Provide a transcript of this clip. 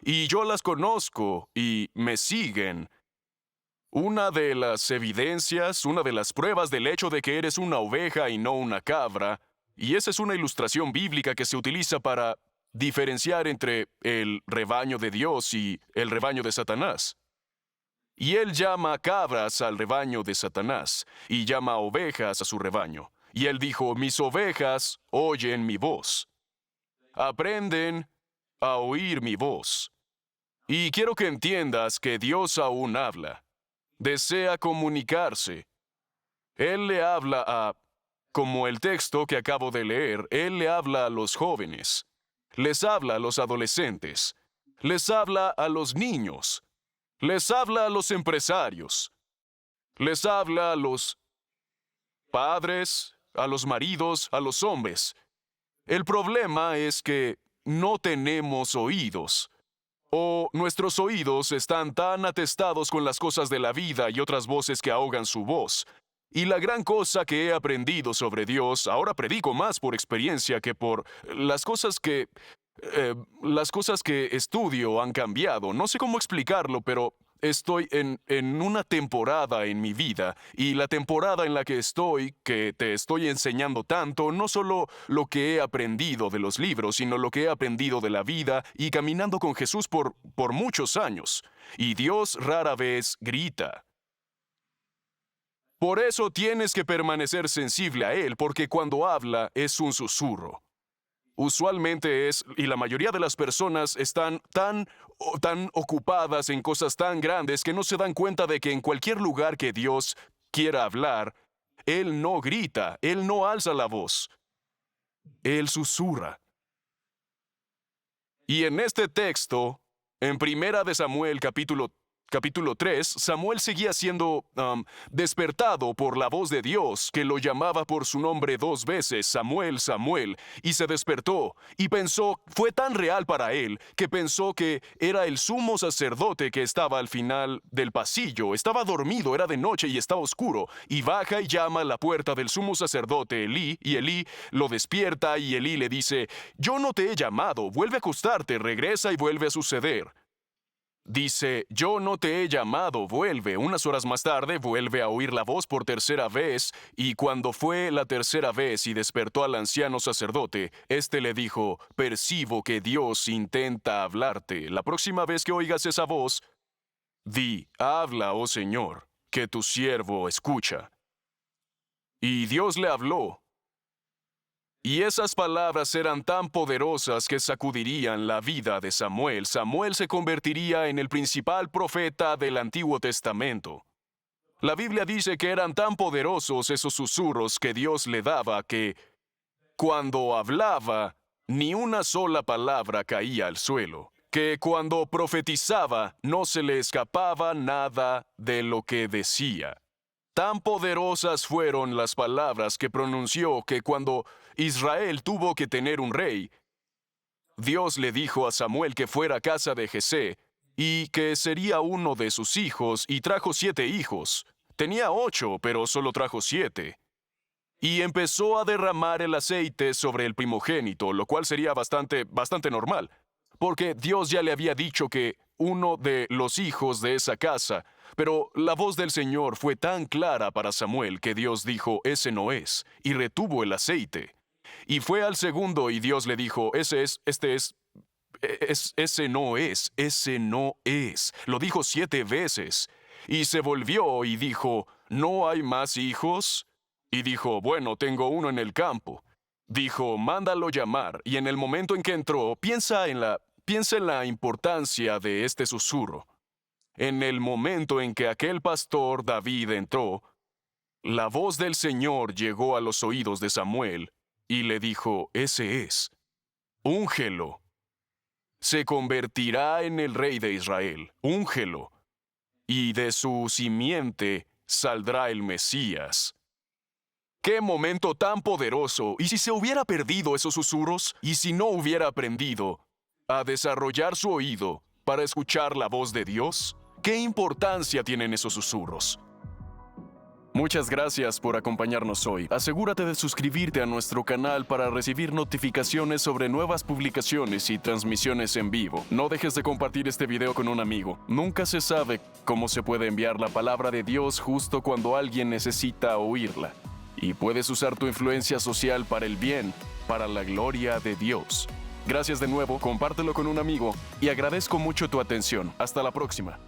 y yo las conozco y me siguen. Una de las evidencias, una de las pruebas del hecho de que eres una oveja y no una cabra, y esa es una ilustración bíblica que se utiliza para diferenciar entre el rebaño de Dios y el rebaño de Satanás. Y él llama cabras al rebaño de Satanás, y llama ovejas a su rebaño. Y él dijo, mis ovejas oyen mi voz. Aprenden a oír mi voz. Y quiero que entiendas que Dios aún habla. Desea comunicarse. Él le habla como el texto que acabo de leer, Él le habla a los jóvenes. Les habla a los adolescentes. Les habla a los niños. Les habla a los empresarios. Les habla a los padres, a los maridos, a los hombres. El problema es que no tenemos oídos. O nuestros oídos están tan atestados con las cosas de la vida y otras voces que ahogan su voz. Y la gran cosa que he aprendido sobre Dios, ahora predico más por experiencia que por las cosas que estudio han cambiado. No sé cómo explicarlo, pero estoy en una temporada en mi vida, y la temporada en la que estoy, que te estoy enseñando tanto, no solo lo que he aprendido de los libros, sino lo que he aprendido de la vida y caminando con Jesús por muchos años. Y Dios rara vez grita. Por eso tienes que permanecer sensible a Él, porque cuando habla es un susurro. Usualmente y la mayoría de las personas están tan ocupadas en cosas tan grandes que no se dan cuenta de que en cualquier lugar que Dios quiera hablar, Él no grita, Él no alza la voz, Él susurra. Y en este texto, en Primera de Samuel, capítulo 3, Samuel seguía siendo despertado por la voz de Dios, que lo llamaba por su nombre 2 veces, Samuel, Samuel, y se despertó, y pensó, fue tan real para él, que pensó que era el sumo sacerdote que estaba al final del pasillo. Estaba dormido, era de noche y estaba oscuro, y baja y llama a la puerta del sumo sacerdote Elí, y Elí lo despierta, y Elí le dice, yo no te he llamado, vuelve a acostarte, regresa y vuelve a suceder. Dice, yo no te he llamado, vuelve. Unas horas más tarde vuelve a oír la voz por tercera vez, y cuando fue la tercera vez y despertó al anciano sacerdote, éste le dijo, percibo que Dios intenta hablarte. La próxima vez que oigas esa voz, di, habla, oh Señor, que tu siervo escucha. Y Dios le habló. Y esas palabras eran tan poderosas que sacudirían la vida de Samuel. Samuel se convertiría en el principal profeta del Antiguo Testamento. La Biblia dice que eran tan poderosos esos susurros que Dios le daba que, cuando hablaba, ni una sola palabra caía al suelo. Que cuando profetizaba, no se le escapaba nada de lo que decía. Tan poderosas fueron las palabras que pronunció que cuando Israel tuvo que tener un rey, Dios le dijo a Samuel que fuera a casa de Jesé y que sería uno de sus hijos, y trajo 7 hijos. Tenía 8, pero solo trajo 7. Y empezó a derramar el aceite sobre el primogénito, lo cual sería bastante normal, porque Dios ya le había dicho que uno de los hijos de esa casa. Pero la voz del Señor fue tan clara para Samuel que Dios dijo, ese no es, y retuvo el aceite. Y fue al segundo y Dios le dijo, ese no es, ese no es. Lo dijo 7 veces. Y se volvió y dijo, ¿no hay más hijos? Y dijo, bueno, tengo uno en el campo. Dijo, mándalo llamar. Y en el momento en que entró, piensa en la importancia de este susurro. En el momento en que aquel pastor David entró, la voz del Señor llegó a los oídos de Samuel y le dijo, ese es, úngelo. Se convertirá en el rey de Israel, úngelo, y de su simiente saldrá el Mesías. ¡Qué momento tan poderoso! ¿Y si se hubiera perdido esos susurros? ¿Y si no hubiera aprendido a desarrollar su oído para escuchar la voz de Dios? ¿Qué importancia tienen esos susurros? Muchas gracias por acompañarnos hoy. Asegúrate de suscribirte a nuestro canal para recibir notificaciones sobre nuevas publicaciones y transmisiones en vivo. No dejes de compartir este video con un amigo. Nunca se sabe cómo se puede enviar la palabra de Dios justo cuando alguien necesita oírla. Y puedes usar tu influencia social para el bien, para la gloria de Dios. Gracias de nuevo, compártelo con un amigo y agradezco mucho tu atención. Hasta la próxima.